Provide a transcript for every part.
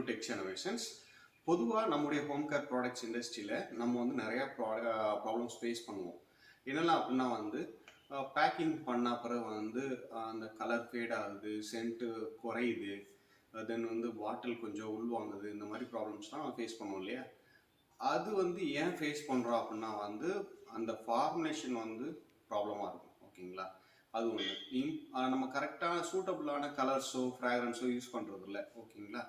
TECHXIA INNOVATIONS. பொதுவா நம்முடைய home care products இண்டஸ்ட்ரியில நம்ம வந்து நிறைய ப்ராப்ளம்ஸ் ஃபேஸ் பண்ணுவோம். என்னெல்லாம் அப்படின்னா வந்து பேக்கிங் பண்ண பிறகு வந்து அந்த கலர் ஃபேட் ஆகுது, சென்ட்டு குறையுது, தென் வந்து பாட்டில் கொஞ்சம் உள்வாங்குது, இந்த மாதிரி ப்ராப்ளம்ஸ்லாம் ஃபேஸ் பண்ணுவோம் இல்லையா? அது வந்து ஏன் ஃபேஸ் பண்ணுறோம் அப்படின்னா வந்து அந்த ஃபார்முலேஷன் வந்து ப்ராப்ளமாக இருக்கும். ஓகேங்களா? அது ஒன்று. நம்ம கரெக்டான சூட்டபுளான கலர்ஸோ ஃப்ராக்ரன்ஸோ யூஸ் பண்ணுறது இல்லை. ஓகேங்களா?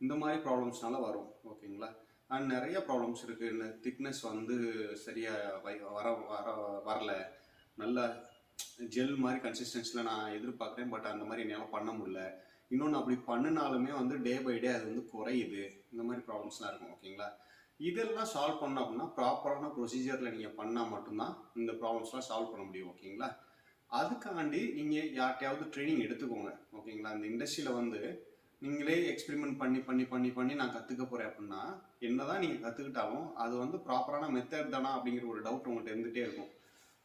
இந்த மாதிரி ப்ராப்ளம்ஸ்னால வரும். ஓகேங்களா? அண்ட் நிறைய ப்ராப்ளம்ஸ் இருக்குது. திக்னஸ் வந்து சரியாக வரல, நல்ல ஜெல் மாதிரி கன்சிஸ்டன்சியில் நான் எதிர்பார்க்குறேன், பட் அந்த மாதிரி என்னால் பண்ண முடியல. இன்னொன்று அப்படி பண்ணினாலுமே வந்து டே பை டே அது வந்து குறையுது. இந்த மாதிரி ப்ராப்ளம்ஸ்லாம் இருக்கும். ஓகேங்களா? இதெல்லாம் சால்வ் பண்ணோம் அப்படின்னா ப்ராப்பரான ப்ரொசீஜரில் நீங்கள் பண்ணால் மட்டும்தான் இந்த ப்ராப்ளம்ஸ்லாம் சால்வ் பண்ண முடியும். ஓகேங்களா? அதுக்காண்டி நீங்கள் யார்கிட்டையாவது ட்ரைனிங் எடுத்துக்கோங்க. ஓகேங்களா? இந்த இண்டஸ்ட்ரியில் வந்து நீங்களே எக்ஸ்பெரிமெண்ட் பண்ணி பண்ணி பண்ணி பண்ணி நான் கற்றுக்க போகிறேன் அப்படின்னா என்னதான் நீங்கள் கற்றுக்கிட்டாலும் அது வந்து ப்ராப்பரான மெத்தட் தானா அப்படிங்கிற ஒரு டவுட் உங்கள்கிட்ட இருந்துகிட்டே இருக்கும்.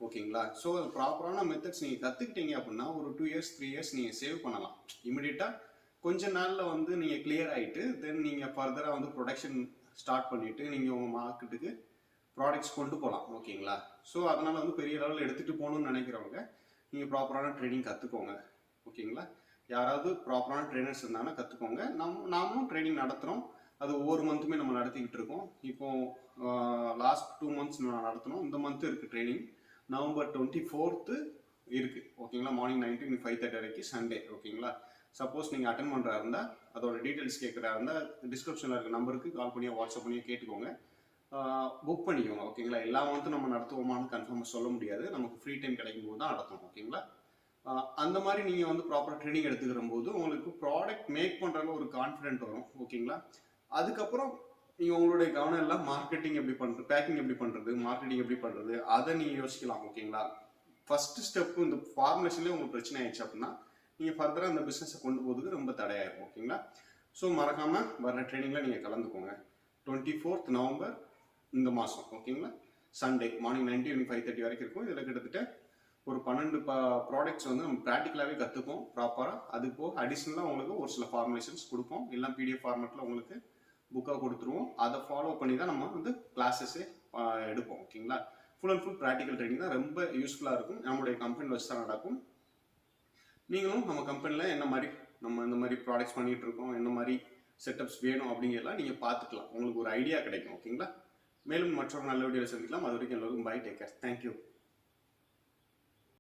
ஓகேங்களா? ஸோ ப்ராப்பரான மெத்தட்ஸ் நீங்கள் கற்றுக்கிட்டீங்க அப்படின்னா ஒரு 2 years 3 years நீங்கள் சேவ் பண்ணலாம். இமிடியேட்டாக கொஞ்ச நாளில் வந்து நீங்கள் கிளியர் ஆகிட்டு தென் நீங்கள் ஃபர்தராக வந்து ப்ரொடக்ஷன் ஸ்டார்ட் பண்ணிவிட்டு நீங்கள் உங்கள் மார்க்கெட்டுக்கு ப்ராடக்ட்ஸ் கொண்டு போகலாம். ஓகேங்களா? ஸோ அதனால் வந்து பெரிய லெவலில் எடுத்துகிட்டு போகணுன்னு நினைக்கிறவங்க நீங்கள் ப்ராப்பரான ட்ரைனிங் கற்றுக்கோங்க. ஓகேங்களா? யாராவது ப்ராப்பரான ட்ரைனர்ஸ் இருந்தாங்கன்னா கற்றுக்கோங்க. நாமளும் ட்ரைனிங் நடத்துகிறோம். அது ஒவ்வொரு மந்த்துமே நம்ம நடத்திக்கிட்டு இருக்கோம். இப்போது லாஸ்ட் 2 months நான் நடத்தணும். இந்த மந்த்து இருக்குது ட்ரைனிங். November 24th இருக்குது. ஓகேங்களா? மார்னிங் 9 to 5:30 வரைக்கும் சண்டே. ஓகேங்களா? சப்போஸ் நீங்கள் அட்டன் பண்ணுறா இருந்தால் அதோட டீட்டெயில்ஸ் கேட்குறா இருந்தால் டிஸ்கிரிப்ஷனில் இருக்க நம்பருக்கு கால் பண்ணியோ வாட்ஸ்அப் பண்ணியோ கேட்டுக்கோங்க. புக் பண்ணிக்கோங்க. ஓகேங்களா? எல்லா மந்த்தும் நம்ம நடத்துவோமான்னு கன்ஃபார்மாக சொல்ல முடியாது. நமக்கு ஃப்ரீ டைம் கிடைக்கும் போது தான் நடத்துவோம். ஓகேங்களா? அந்த மாதிரி நீங்கள் வந்து ப்ராப்பராக ட்ரைனிங் எடுத்துக்கிற போது உங்களுக்கு ப்ராடக்ட் மேக் பண்ணுறதுல ஒரு கான்ஃபிடென்ட் வரும். ஓகேங்களா? அதுக்கப்புறம் நீங்கள் உங்களுடைய கவனம் எல்லாம் மார்க்கெட்டிங் எப்படி பண்ணுறது, பேக்கிங் எப்படி பண்ணுறது, மார்க்கெட்டிங் எப்படி பண்ணுறது, அதை நீங்கள் யோசிக்கலாம். ஓகேங்களா? ஃபஸ்ட்டு ஸ்டெப்பு இந்த ஃபார்முலேஷன்லேயே உங்களுக்கு பிரச்சனை ஆயிடுச்சு அப்படின்னா நீங்கள் ஃபர்தராக அந்த பிஸ்னஸை கொண்டு போகிறதுக்கு ரொம்ப தடையாயிருக்கும். ஓகேங்களா? ஸோ மறக்காமல் வர ட்ரைனிங்கில் நீங்கள் கலந்துக்கோங்க. 24th November இந்த மாதம். ஓகேங்களா? சண்டே மார்னிங் 9 to 5:30 வரைக்கும் இருக்கும். இதில் கிட்டத்தட்ட ஒரு 12 ப்ராடக்ட்ஸ் வந்து நம்ம ப்ராக்டிக்கலாகவே கற்றுப்போம் ப்ராப்பராக. அது போக அடிஷ்னலாக உங்களுக்கு ஒரு சில ஃபார்முலேஷன்ஸ் கொடுப்போம். எல்லாம் PDF ஃபார்மேட்டில் உங்களுக்கு புக்காக கொடுத்துருவோம். அதை ஃபாலோ பண்ணி தான் நம்ம வந்து கிளாஸஸே எடுப்போம். ஓகேங்களா? Full and full practical training தான். ரொம்ப யூஸ்ஃபுல்லாக இருக்கும். நம்மளுடைய கம்பெனியில் வச்சு தான் நடக்கும். நீங்களும் நம்ம கம்பெனியில் என்ன மாதிரி நம்ம இந்த மாதிரி ப்ராடக்ட்ஸ் பண்ணிகிட்டு இருக்கோம், என்ன மாதிரி செட்டப்ஸ் வேணும் அப்படிங்கிறதெல்லாம் நீங்கள் பார்த்துக்கலாம். உங்களுக்கு ஒரு ஐடியா கிடைக்கும். ஓகேங்களா? மேலும் மற்றொரு நல்ல வீடியோவில் சந்திக்கலாம். அது வரைக்கும் எல்லோருக்கும் பை, டேக் கேர். தேங்க்யூ.